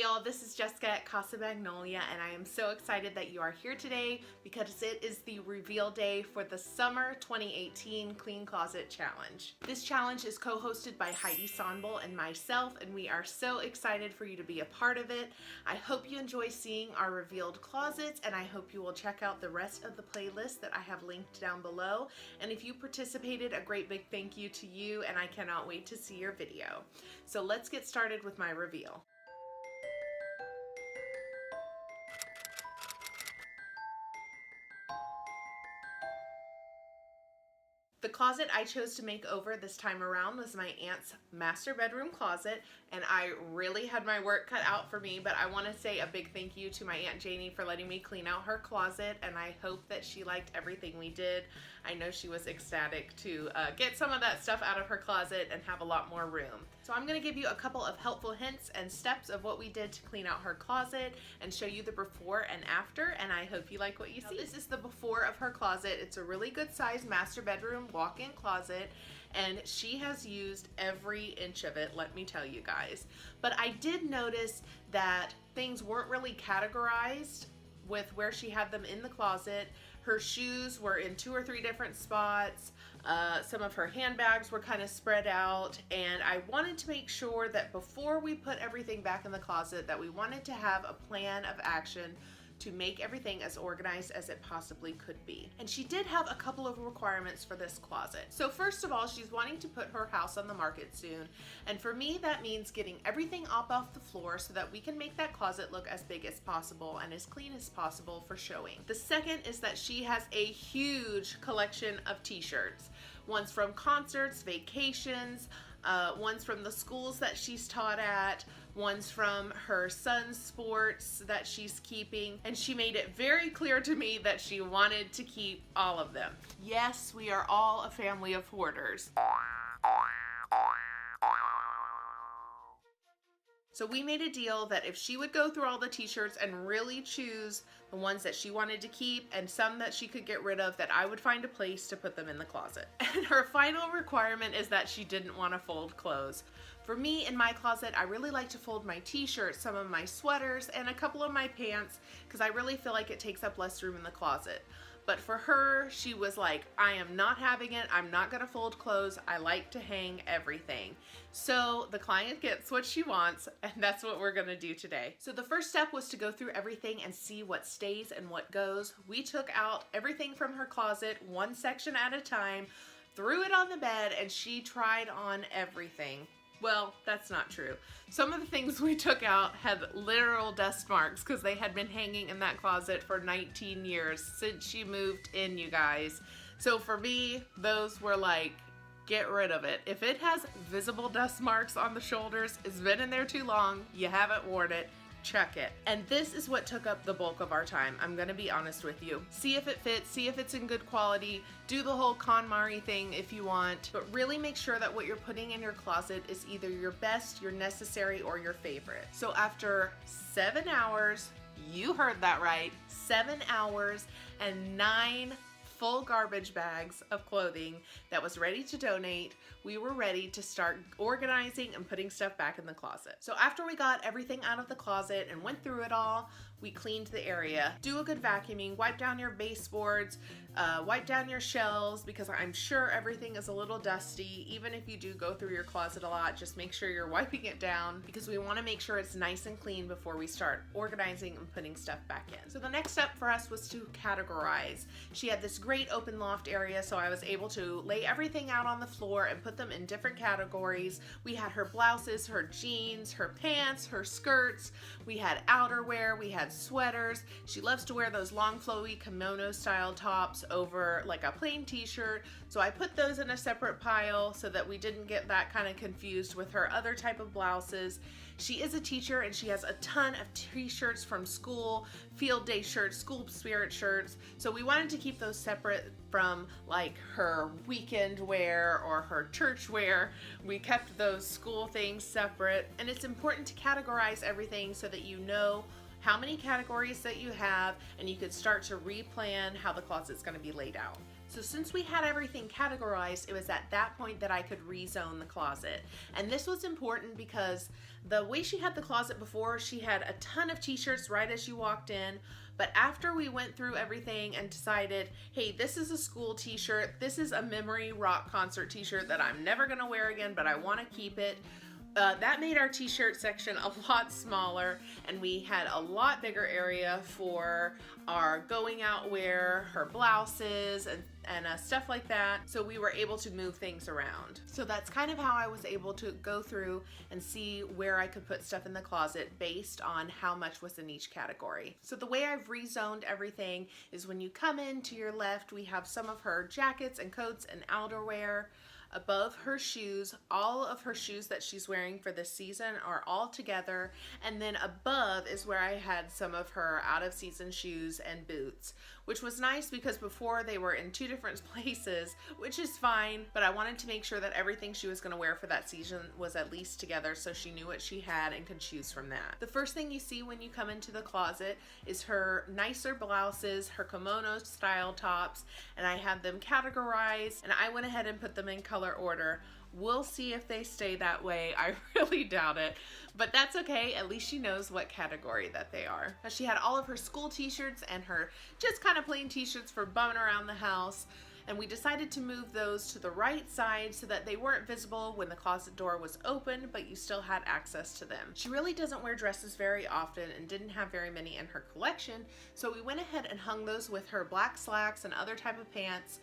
y'all, this is Jessica at Casa Magnolia, and I am so excited that you are here today because it is the reveal day for the Summer 2018 Clean Closet Challenge. This challenge is co-hosted by Heidi Sonbel and myself, and we are so excited for you to be a part of it. I hope you enjoy seeing our revealed closets, and I hope you will check out the rest of the playlist that I have linked down below. And if you participated, a great big thank you to you, and I cannot wait to see your video. So let's get started with my reveal. The closet I chose to make over this time around was my aunt's master bedroom closet, and I really had my work cut out for me, but I want to say a big thank you to my Aunt Janie for letting me clean out her closet, and I hope that she liked everything we did. I know she was ecstatic to get some of that stuff out of her closet and have a lot more room. So I'm going to give you a couple of helpful hints and steps of what we did to clean out her closet and show you the before and after, and I hope you like what you see. This is the before of her closet. It's a really good sized master bedroom walk-in closet, and she has used every inch of it, let me tell you guys. But I did notice that things weren't really categorized with where she had them in the closet. Her shoes were in 2 or 3 different spots. Some of her handbags were kind of spread out, and I wanted to make sure that before we put everything back in the closet that we wanted to have a plan of action to make everything as organized as it possibly could be. And she did have a couple of requirements for this closet. So first of all, she's wanting to put her house on the market soon. And for me, that means getting everything up off the floor so that we can make that closet look as big as possible and as clean as possible for showing. The second is that she has a huge collection of t-shirts. Ones from concerts, vacations, ones from the schools that she's taught at, ones from her son's sports that she's keeping, and she made it very clear to me that she wanted to keep all of them. Yes, we are all a family of hoarders. So we made a deal that if she would go through all the t-shirts and really choose the ones that she wanted to keep and some that she could get rid of, that I would find a place to put them in the closet. And her final requirement is that she didn't want to fold clothes. For me, in my closet, I really like to fold my t-shirts, some of my sweaters, and a couple of my pants because I really feel like it takes up less room in the closet. But for her, she was like, I am not having it. I'm not gonna fold clothes. I like to hang everything. So the client gets what she wants, and that's what we're gonna do today. So the first step was to go through everything and see what stays and what goes. We took out everything from her closet, one section at a time, threw it on the bed, and she tried on everything. Well, that's not true. Some of the things we took out had literal dust marks because they had been hanging in that closet for 19 years since she moved in, you guys. So for me, those were like, get rid of it. If it has visible dust marks on the shoulders, it's been in there too long, you haven't worn it, check it. And this is what took up the bulk of our time. I'm gonna be honest with you. See if it fits, see if it's in good quality, do the whole KonMari thing if you want, but really make sure that what you're putting in your closet is either your best, your necessary, or your favorite. So after 7 hours, you heard that right, 7 hours and 9 full garbage bags of clothing that was ready to donate, we were ready to start organizing and putting stuff back in the closet. So after we got everything out of the closet and went through it all, we cleaned the area. Do a good vacuuming, wipe down your baseboards, wipe down your shelves, because I'm sure everything is a little dusty. Even if you do go through your closet a lot, just make sure you're wiping it down because we want to make sure it's nice and clean before we start organizing and putting stuff back in. So the next step for us was to categorize. She had this great open loft area, so I was able to lay everything out on the floor and put them in different categories. We had her blouses, her jeans, her pants, her skirts. We had outerwear, we had sweaters. She loves to wear those long flowy kimono style tops over like a plain t-shirt. So I put those in a separate pile so that we didn't get that kind of confused with her other type of blouses. She is a teacher and she has a ton of t-shirts from school, field day shirts, school spirit shirts. So we wanted to keep those separate from like her weekend wear or her church wear. We kept those school things separate, and it's important to categorize everything so that you know how many categories that you have and you could start to replan how the closet's going to be laid out. So since we had everything categorized, it was at that point that I could rezone the closet. And this was important because the way she had the closet before, she had a ton of t-shirts right as you walked in. But after we went through everything and decided, hey, this is a school t-shirt, this is a memory rock concert t-shirt that I'm never gonna wear again, but I wanna keep it. That made our t-shirt section a lot smaller, and we had a lot bigger area for our going out wear, her blouses, and stuff like that. So we were able to move things around. So that's kind of how I was able to go through and see where I could put stuff in the closet based on how much was in each category. So the way I've rezoned everything is when you come in to your left, we have some of her jackets and coats and outerwear. Above her shoes, all of her shoes that she's wearing for this season are all together, and then above is where I had some of her out of season shoes and boots, which was nice because before they were in two different places, which is fine, but I wanted to make sure that everything she was going to wear for that season was at least together so she knew what she had and could choose from that. The first thing you see when you come into the closet is her nicer blouses, her kimono style tops, and I had them categorized, and I went ahead and put them in color order. We'll see if they stay that way. I really doubt it, but that's okay. At least she knows what category that they are. Now, she had all of her school t-shirts and her just kind of plain t-shirts for bumming around the house, and we decided to move those to the right side so that they weren't visible when the closet door was open, but you still had access to them. She really doesn't wear dresses very often and didn't have very many in her collection, so we went ahead and hung those with her black slacks and other type of pants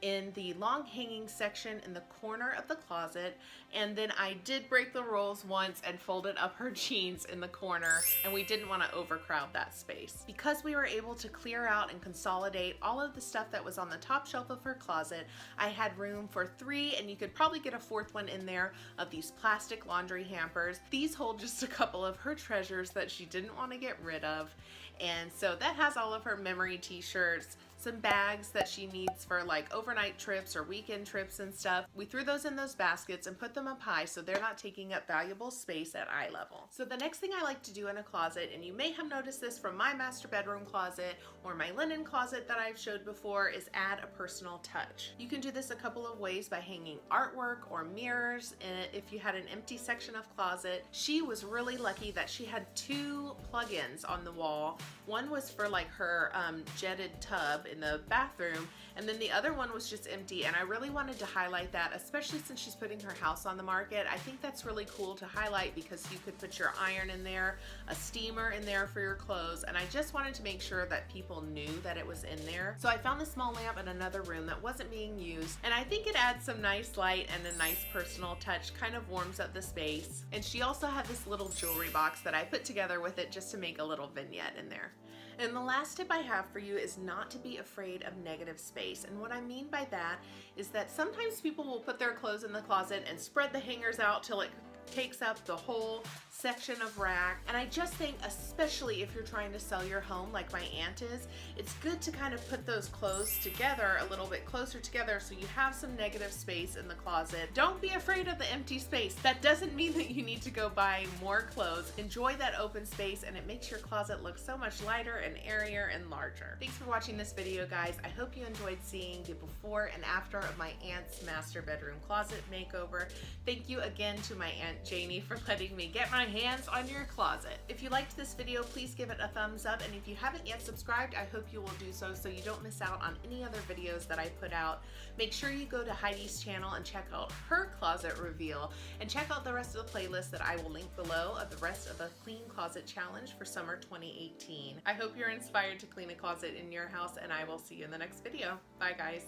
in the long hanging section in the corner of the closet. And then I did break the rules once and folded up her jeans in the corner, and we didn't want to overcrowd that space. Because we were able to clear out and consolidate all of the stuff that was on the top shelf of her closet, I had room for 3, and you could probably get a 4th one in there, of these plastic laundry hampers. These hold just a couple of her treasures that she didn't want to get rid of. And so that has all of her memory t-shirts, some bags that she needs for like overnight trips or weekend trips and stuff. We threw those in those baskets and put them up high so they're not taking up valuable space at eye level. So the next thing I like to do in a closet, and you may have noticed this from my master bedroom closet or my linen closet that I've showed before, is add a personal touch. You can do this a couple of ways by hanging artwork or mirrors if you had an empty section of closet. She was really lucky that she had 2 plug-ins on the wall. One was for like her jetted tub in the bathroom, and then the other one was just empty, and I really wanted to highlight that, especially since she's putting her house on the market. I think that's really cool to highlight because you could put your iron in there, a steamer in there for your clothes, and I just wanted to make sure that people knew that it was in there. So I found the small lamp in another room that wasn't being used, and I think it adds some nice light and a nice personal touch, kind of warms up the space. And she also had this little jewelry box that I put together with it just to make a little vignette in there. And the last tip I have for you is not to be afraid of negative space. And what I mean by that is that sometimes people will put their clothes in the closet and spread the hangers out till it takes up the whole section of rack. And I just think, especially if you're trying to sell your home like my aunt is, it's good to kind of put those clothes together a little bit closer together so you have some negative space in the closet. Don't be afraid of the empty space. That doesn't mean that you need to go buy more clothes. Enjoy that open space, and it makes your closet look so much lighter and airier and larger. Thanks for watching this video, guys. I hope you enjoyed seeing the before and after of my aunt's master bedroom closet makeover. Thank you again to my Aunt Janie for letting me get my hands on your closet. If you liked this video, please give it a thumbs up, and if you haven't yet subscribed, I hope you will do so you don't miss out on any other videos that I put out. Make sure you go to Heidi's channel and check out her closet reveal, and check out the rest of the playlist that I will link below of the rest of the Clean Closet Challenge for summer 2018. I hope you're inspired to clean a closet in your house, and I will see you in the next video. Bye, guys.